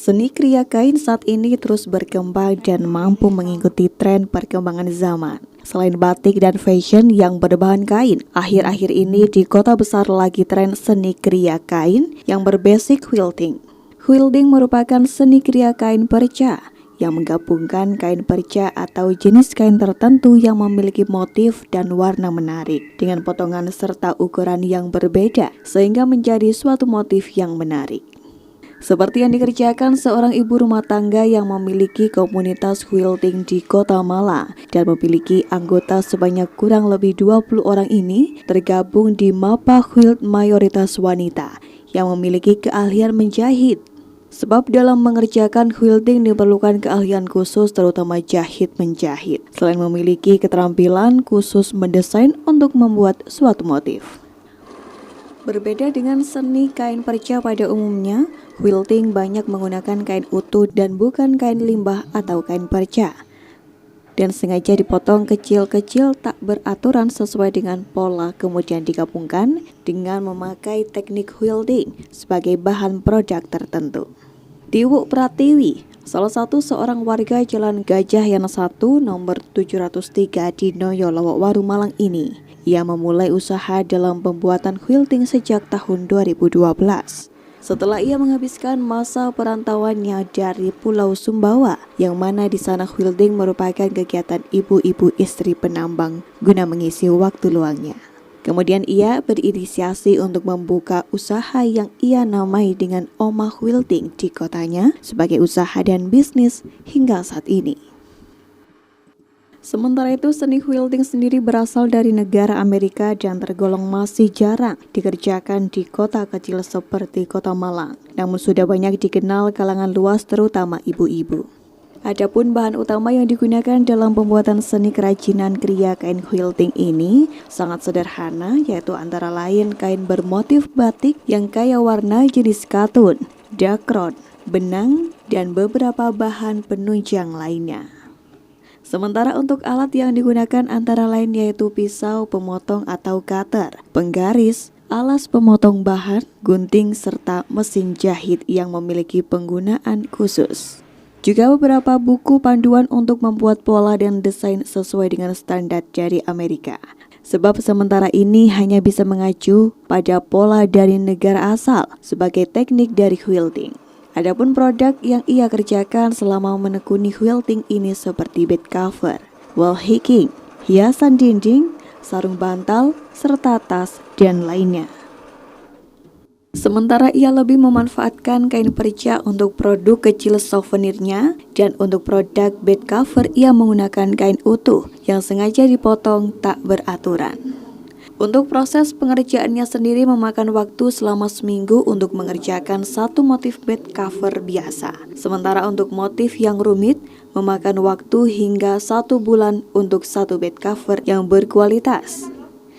Seni kriya kain saat ini terus berkembang dan mampu mengikuti tren perkembangan zaman. Selain batik dan fashion yang berbahan kain, akhir-akhir ini di kota besar lagi tren seni kriya kain yang berbasis quilting. Quilting merupakan seni kriya kain perca yang menggabungkan kain perca atau jenis kain tertentu yang memiliki motif dan warna menarik dengan potongan serta ukuran yang berbeda sehingga menjadi suatu motif yang menarik. Seperti yang dikerjakan seorang ibu rumah tangga yang memiliki komunitas quilting di Kota Malang dan memiliki anggota sebanyak kurang lebih 20 orang ini tergabung di MAPA Quilt mayoritas wanita yang memiliki keahlian menjahit. Sebab dalam mengerjakan quilting diperlukan keahlian khusus terutama jahit menjahit. Selain memiliki keterampilan khusus mendesain untuk membuat suatu motif. Berbeda dengan seni kain perca pada umumnya, quilting banyak menggunakan kain utuh dan bukan kain limbah atau kain perca. Dan sengaja dipotong kecil-kecil tak beraturan sesuai dengan pola kemudian digabungkan dengan memakai teknik quilting sebagai bahan produk tertentu. Tiwuk Pratiwi, salah satu seorang warga Jalan Gajah Yana 1 nomor 703 di Noyo Lowokwaru Malang ini, ia memulai usaha dalam pembuatan quilting sejak tahun 2012. Setelah ia menghabiskan masa perantauannya dari Pulau Sumbawa, yang mana di sana quilting merupakan kegiatan ibu-ibu istri penambang guna mengisi waktu luangnya. Kemudian ia berinisiasi untuk membuka usaha yang ia namai dengan Omah Quilting di kotanya sebagai usaha dan bisnis hingga saat ini. Sementara itu, seni quilting sendiri berasal dari negara Amerika dan tergolong masih jarang dikerjakan di kota kecil seperti Kota Malang, namun sudah banyak dikenal kalangan luas terutama ibu-ibu. Adapun bahan utama yang digunakan dalam pembuatan seni kerajinan kriya kain quilting ini sangat sederhana, yaitu antara lain kain bermotif batik yang kaya warna jenis katun, dakron, benang, dan beberapa bahan penunjang lainnya. Sementara untuk alat yang digunakan antara lain yaitu pisau pemotong atau cutter, penggaris, alas pemotong bahan, gunting, serta mesin jahit yang memiliki penggunaan khusus. Juga beberapa buku panduan untuk membuat pola dan desain sesuai dengan standar dari Amerika. Sebab sementara ini hanya bisa mengacu pada pola dari negara asal sebagai teknik dari quilting. Adapun produk yang ia kerjakan selama menekuni quilting ini seperti bed cover, wall hanging, hiasan dinding, sarung bantal, serta tas dan lainnya. Sementara ia lebih memanfaatkan kain perca untuk produk kecil souvenirnya dan untuk produk bed cover ia menggunakan kain utuh yang sengaja dipotong tak beraturan. Untuk proses pengerjaannya sendiri memakan waktu selama seminggu untuk mengerjakan satu motif bed cover biasa. Sementara untuk motif yang rumit memakan waktu hingga 1 bulan untuk satu bed cover yang berkualitas.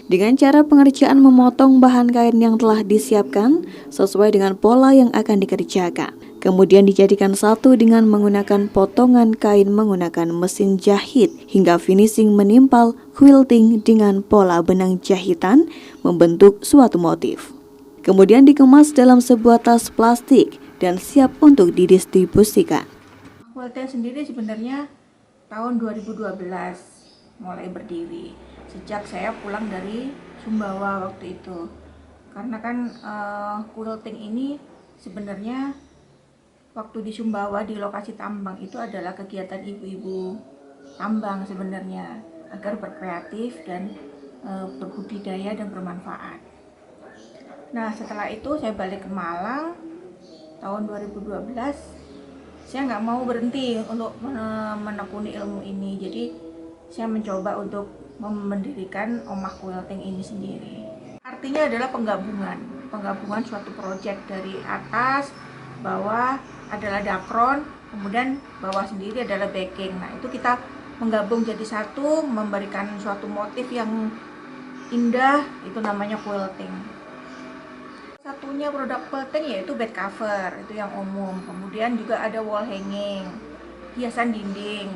Dengan cara pengerjaan memotong bahan kain yang telah disiapkan sesuai dengan pola yang akan dikerjakan. Kemudian dijadikan satu dengan menggunakan potongan kain menggunakan mesin jahit hingga finishing menimpal quilting dengan pola benang jahitan membentuk suatu motif. Kemudian dikemas dalam sebuah tas plastik dan siap untuk didistribusikan. Quilting sendiri sebenarnya tahun 2012 mulai berdiri. Sejak saya pulang dari Sumbawa waktu itu, karena kan quilting ini sebenarnya waktu di Sumbawa di lokasi tambang itu adalah kegiatan ibu-ibu tambang sebenarnya agar berkreatif dan berbudidaya dan bermanfaat. Nah setelah itu saya balik ke Malang tahun 2012. Saya nggak mau berhenti untuk menekuni ilmu ini, jadi saya mencoba untuk mendirikan Omah Quilting ini sendiri. Artinya adalah penggabungan suatu proyek dari atas, bawah adalah dakron, kemudian bawah sendiri adalah backing. Nah itu kita menggabung jadi satu, memberikan suatu motif yang indah, itu namanya quilting. Satunya produk quilting yaitu bed cover, itu yang umum. Kemudian juga ada wall hanging, hiasan dinding.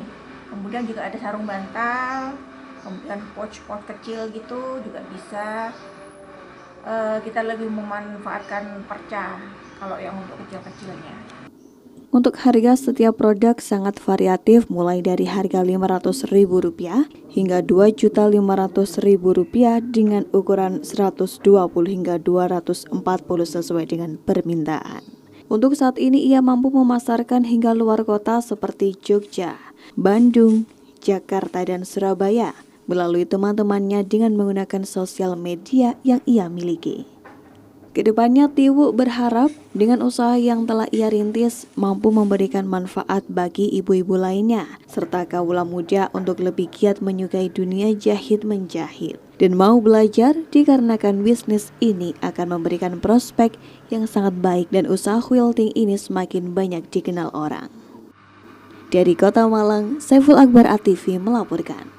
Kemudian juga ada sarung bantal, kemudian pouch-pouch kecil gitu juga bisa. Kita lebih memanfaatkan perca kalau yang untuk kecil-kecilnya. Untuk harga setiap produk sangat variatif mulai dari harga Rp500.000 hingga Rp2.500.000 dengan ukuran 120 hingga 240 sesuai dengan permintaan. Untuk saat ini ia mampu memasarkan hingga luar kota seperti Jogja, Bandung, Jakarta, dan Surabaya melalui teman-temannya dengan menggunakan sosial media yang ia miliki. Kedepannya Tiwu berharap dengan usaha yang telah ia rintis mampu memberikan manfaat bagi ibu-ibu lainnya serta kaula muda untuk lebih giat menyukai dunia jahit menjahit dan mau belajar dikarenakan bisnis ini akan memberikan prospek yang sangat baik dan usaha quilting ini semakin banyak dikenal orang. Dari Kota Malang, Saiful Akbar ATV melaporkan.